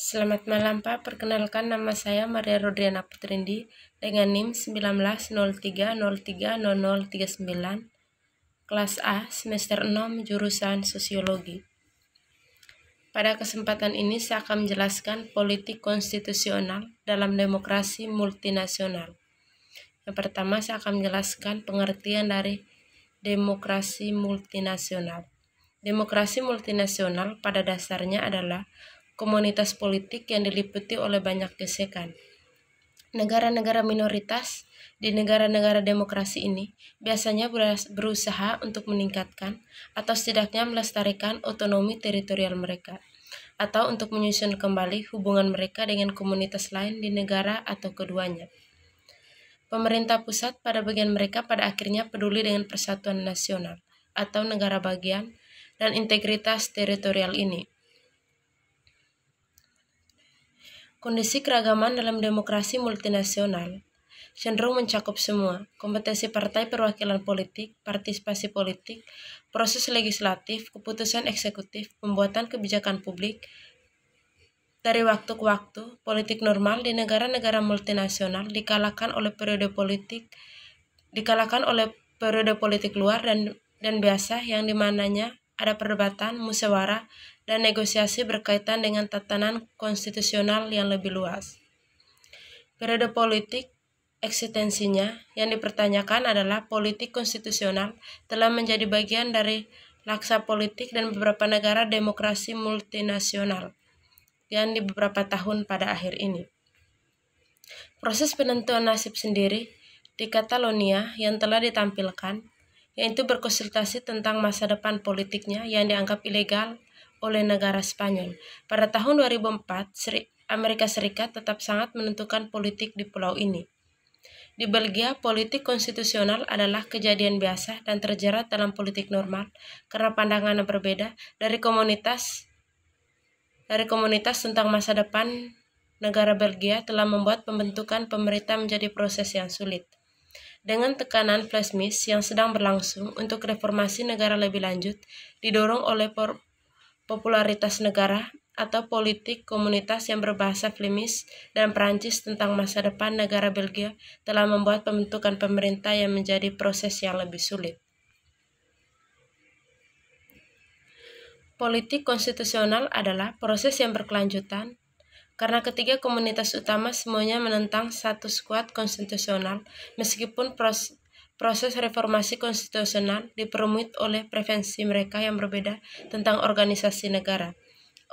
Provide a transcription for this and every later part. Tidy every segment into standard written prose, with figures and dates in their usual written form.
Selamat malam Pak, perkenalkan nama saya Maria Rodriana Putrindi dengan NIM 1903030039, kelas A, semester 6, jurusan Sosiologi. Pada kesempatan ini saya akan menjelaskan politik konstitusional dalam demokrasi multinasional. Yang pertama saya akan menjelaskan pengertian dari demokrasi multinasional. Demokrasi multinasional pada dasarnya adalah komunitas politik yang diliputi oleh banyak gesekan. Negara-negara minoritas di negara-negara demokrasi ini biasanya berusaha untuk meningkatkan atau setidaknya melestarikan otonomi teritorial mereka, atau untuk menyusun kembali hubungan mereka dengan komunitas lain di negara atau keduanya. Pemerintah pusat pada bagian mereka pada akhirnya peduli dengan persatuan nasional atau negara bagian dan integritas teritorial ini. Kondisi keragaman dalam demokrasi multinasional cenderung mencakup semua: kompetensi partai perwakilan politik, partisipasi politik, proses legislatif, keputusan eksekutif, pembuatan kebijakan publik. Dari waktu ke waktu, politik normal di negara-negara multinasional dikalahkan oleh periode politik luar dan biasa yang dimananya ada perdebatan, musyawarah, dan negosiasi berkaitan dengan tatanan konstitusional yang lebih luas. Periode politik eksistensinya yang dipertanyakan adalah politik konstitusional telah menjadi bagian dari laksa politik dan beberapa negara demokrasi multinasional yang di beberapa tahun pada akhir ini. Proses penentuan nasib sendiri di Catalonia yang telah ditampilkan, yaitu berkonsultasi tentang masa depan politiknya yang dianggap ilegal oleh negara Spanyol. Pada tahun 2004, Amerika Serikat tetap sangat menentukan politik di pulau ini. Di Belgia, politik konstitusional adalah kejadian biasa dan terjerat dalam politik normal karena pandangan yang berbeda dari komunitas tentang masa depan. Negara Belgia telah membuat pembentukan pemerintah menjadi proses yang sulit. Dengan tekanan Flemische yang sedang berlangsung untuk reformasi negara lebih lanjut, didorong oleh popularitas negara atau politik komunitas yang berbahasa Flemish dan Perancis tentang masa depan negara Belgia telah membuat pembentukan pemerintah yang menjadi proses yang lebih sulit. Politik konstitusional adalah proses yang berkelanjutan karena ketiga komunitas utama semuanya menentang status quo konstitusional, meskipun proses reformasi konstitusional diperumit oleh preferensi mereka yang berbeda tentang organisasi negara.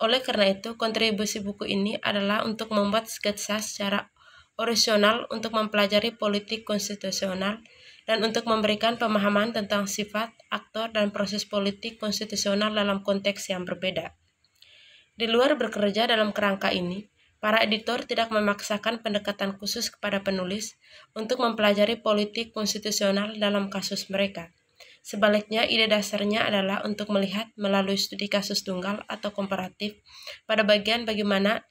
Oleh karena itu, kontribusi buku ini adalah untuk membuat sketsa secara orisinal untuk mempelajari politik konstitusional dan untuk memberikan pemahaman tentang sifat, aktor, dan proses politik konstitusional dalam konteks yang berbeda. Di luar bekerja dalam kerangka ini, para editor tidak memaksakan pendekatan khusus kepada penulis untuk mempelajari politik konstitusional dalam kasus mereka. Sebaliknya, ide dasarnya adalah untuk melihat melalui studi kasus tunggal atau komparatif pada bagian bagaimana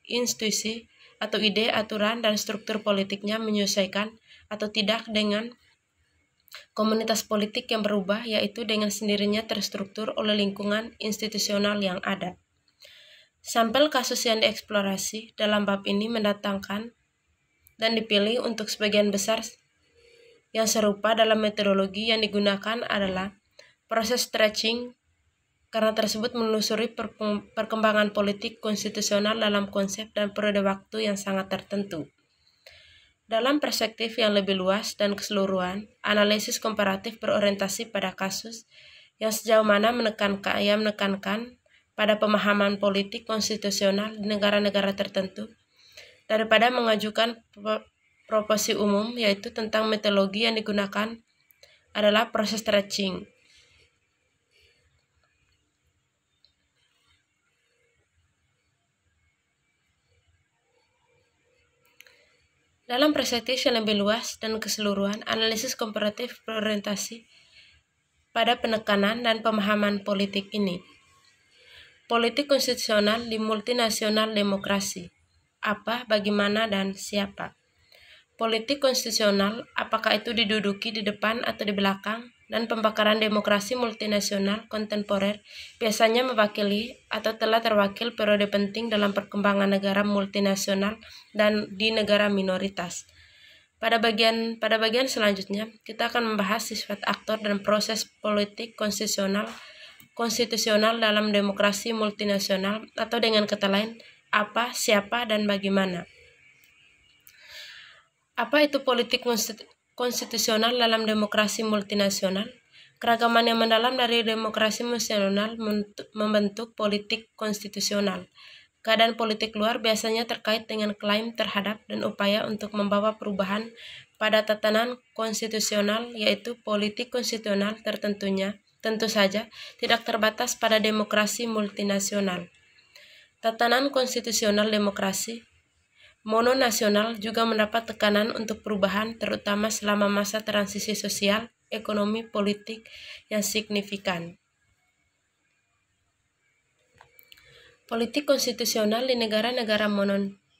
institusi atau ide, aturan, dan struktur politiknya menyesuaikan atau tidak dengan komunitas politik yang berubah, yaitu dengan sendirinya terstruktur oleh lingkungan institusional yang ada. Sampel kasus yang dieksplorasi dalam bab ini mendatangkan dan dipilih untuk sebagian besar yang serupa dalam metodologi yang digunakan adalah proses stretching, karena tersebut menelusuri perkembangan politik konstitusional dalam konsep dan periode waktu yang sangat tertentu. Dalam perspektif yang lebih luas dan keseluruhan, analisis komparatif berorientasi pada kasus yang sejauh mana menekankan pada pemahaman politik konstitusional di negara-negara tertentu, daripada mengajukan proposi umum, yaitu tentang metodologi yang digunakan adalah proses stretching. Dalam perspektif yang lebih luas dan keseluruhan, analisis komparatif berorientasi pada penekanan dan pemahaman politik ini. Politik konstitusional di multinasional demokrasi. Apa, bagaimana, dan siapa? Politik konstitusional, apakah itu diduduki di depan atau di belakang? dan pembakaran demokrasi multinasional kontemporer biasanya mewakili atau telah terwakil periode penting dalam perkembangan negara multinasional dan di negara minoritas. Pada bagian selanjutnya, kita akan membahas sifat aktor dan proses politik konstitusional dalam demokrasi multinasional, atau dengan kata lain, apa, siapa, dan bagaimana. Apa itu politik konstitusional dalam demokrasi multinasional? Keragaman yang mendalam dari demokrasi multinasional membentuk politik konstitusional. Keadaan politik luar biasanya terkait dengan klaim terhadap dan upaya untuk membawa perubahan pada tatanan konstitusional, yaitu politik konstitusional tentu saja tidak terbatas pada demokrasi multinasional. Tatanan konstitusional demokrasi mononasional juga mendapat tekanan untuk perubahan, terutama selama masa transisi sosial, ekonomi, politik yang signifikan. Politik konstitusional di negara-negara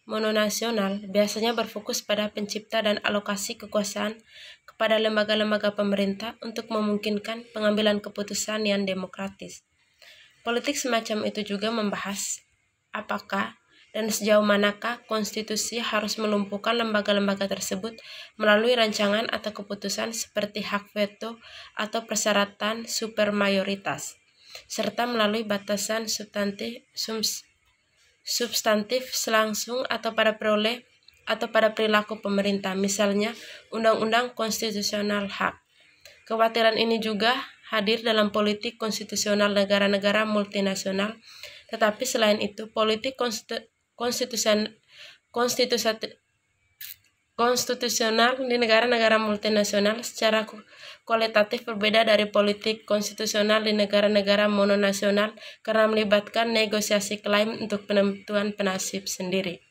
mononasional biasanya berfokus pada pencipta dan alokasi kekuasaan kepada lembaga-lembaga pemerintah untuk memungkinkan pengambilan keputusan yang demokratis. Politik semacam itu juga membahas apakah dan sejauh manakah konstitusi harus melumpuhkan lembaga-lembaga tersebut melalui rancangan atau keputusan seperti hak veto atau persyaratan supermayoritas, serta melalui batasan substantif langsung atau pada perilaku pemerintah, misalnya undang-undang konstitusional hak. Kekhawatiran ini juga hadir dalam politik konstitusional negara-negara multinasional, tetapi selain itu, politik konstitusional di negara-negara multinasional secara kualitatif berbeda dari politik konstitusional di negara-negara mononasional karena melibatkan negosiasi klaim untuk penentuan nasib sendiri.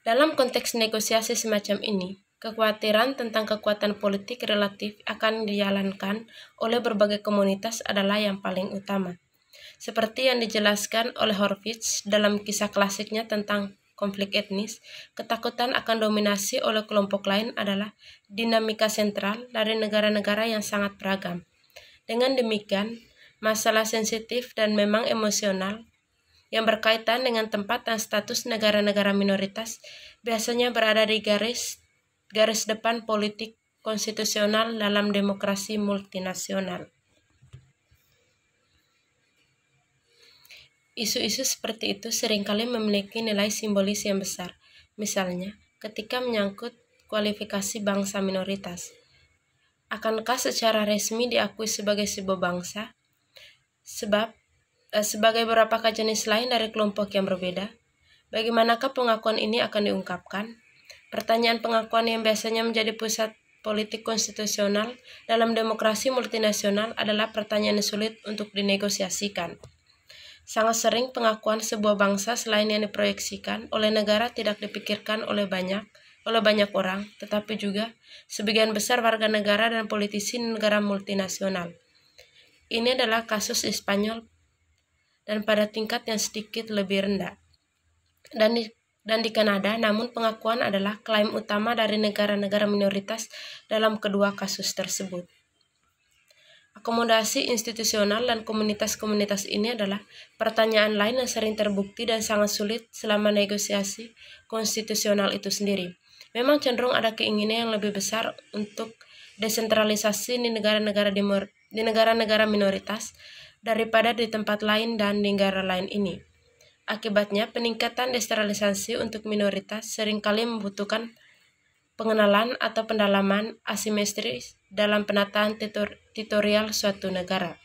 Dalam konteks negosiasi semacam ini, kekhawatiran tentang kekuatan politik relatif akan dijalankan oleh berbagai komunitas adalah yang paling utama. Seperti yang dijelaskan oleh Horvitz dalam kisah klasiknya tentang konflik etnis, ketakutan akan dominasi oleh kelompok lain adalah dinamika sentral dari negara-negara yang sangat beragam. Dengan demikian, masalah sensitif dan memang emosional yang berkaitan dengan tempat dan status negara-negara minoritas biasanya berada di garis depan politik konstitusional dalam demokrasi multinasional. Isu-isu seperti itu seringkali memiliki nilai simbolis yang besar, misalnya ketika menyangkut kualifikasi bangsa minoritas. Akankah secara resmi diakui sebagai sebuah bangsa? Sebagai beberapa jenis lain dari kelompok yang berbeda, bagaimanakah pengakuan ini akan diungkapkan? Pertanyaan pengakuan yang biasanya menjadi pusat politik konstitusional dalam demokrasi multinasional adalah pertanyaan sulit untuk dinegosiasikan. Sangat sering pengakuan sebuah bangsa selain yang diproyeksikan oleh negara tidak dipikirkan oleh banyak orang, tetapi juga sebagian besar warga negara dan politisi negara multinasional. Ini adalah kasus di Spanyol dan pada tingkat yang sedikit lebih rendah. Dan di Kanada, namun pengakuan adalah klaim utama dari negara-negara minoritas dalam kedua kasus tersebut. Akomodasi institusional dan komunitas-komunitas ini adalah pertanyaan lain yang sering terbukti dan sangat sulit selama negosiasi konstitusional itu sendiri. Memang cenderung ada keinginan yang lebih besar untuk desentralisasi di negara-negara minoritas daripada di tempat lain dan di negara lain ini. Akibatnya, peningkatan desentralisasi untuk minoritas seringkali membutuhkan pengenalan atau pendalaman asimetris dalam penataan teritorial suatu negara.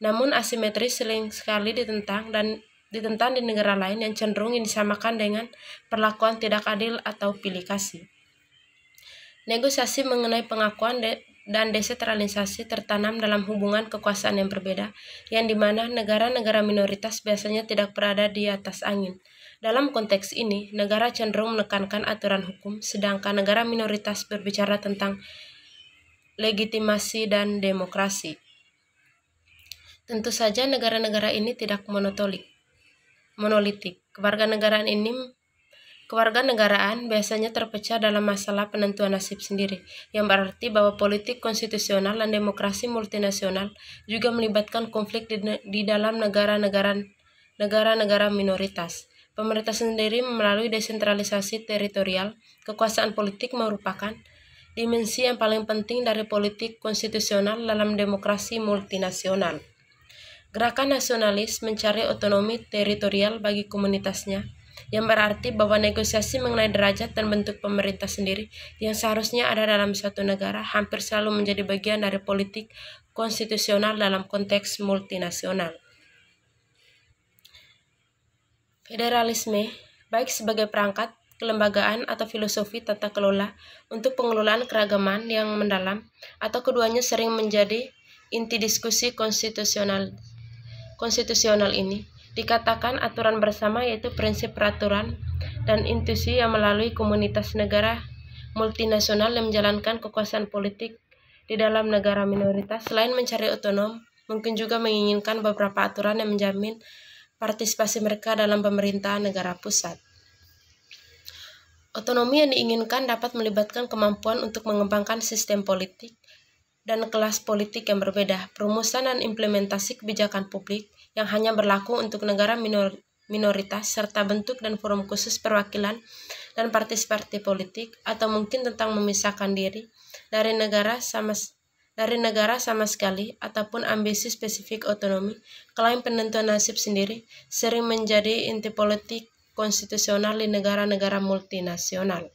Namun asimetris sering sekali ditentang di negara lain yang cenderung disamakan dengan perlakuan tidak adil atau pilih kasih. Negosiasi mengenai pengakuan dan desentralisasi tertanam dalam hubungan kekuasaan yang berbeda, yang dimana negara-negara minoritas biasanya tidak berada di atas angin. Dalam konteks ini, negara cenderung menekankan aturan hukum, sedangkan negara minoritas berbicara tentang legitimasi dan demokrasi. Tentu saja negara-negara ini tidak monolitik. Kewarganegaraan ini Kewarganegaraan biasanya terpecah dalam masalah penentuan nasib sendiri, yang berarti bahwa politik konstitusional dan demokrasi multinasional juga melibatkan konflik di dalam negara-negara minoritas. Pemerintah sendiri melalui desentralisasi teritorial, kekuasaan politik merupakan dimensi yang paling penting dari politik konstitusional dalam demokrasi multinasional. Gerakan nasionalis mencari otonomi teritorial bagi komunitasnya, yang berarti bahwa negosiasi mengenai derajat dan bentuk pemerintah sendiri yang seharusnya ada dalam suatu negara hampir selalu menjadi bagian dari politik konstitusional dalam konteks multinasional. Federalisme, baik sebagai perangkat, kelembagaan, atau filosofi tata kelola untuk pengelolaan keragaman yang mendalam, atau keduanya sering menjadi inti diskusi konstitusional ini. Dikatakan aturan bersama yaitu prinsip peraturan dan intuisi yang melalui komunitas negara multinasional yang menjalankan kekuasaan politik di dalam negara minoritas. Selain mencari otonom, mungkin juga menginginkan beberapa aturan yang menjamin partisipasi mereka dalam pemerintahan negara pusat. Otonomi yang diinginkan dapat melibatkan kemampuan untuk mengembangkan sistem politik dan kelas politik yang berbeda, perumusan dan implementasi kebijakan publik yang hanya berlaku untuk negara minoritas, serta bentuk dan forum khusus perwakilan dan partisipasi politik, atau mungkin tentang memisahkan diri dari negara sama sekali, ataupun ambisi spesifik otonomi, klaim penentuan nasib sendiri, sering menjadi inti politik konstitusional di negara-negara multinasional.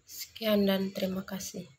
Sekian dan terima kasih.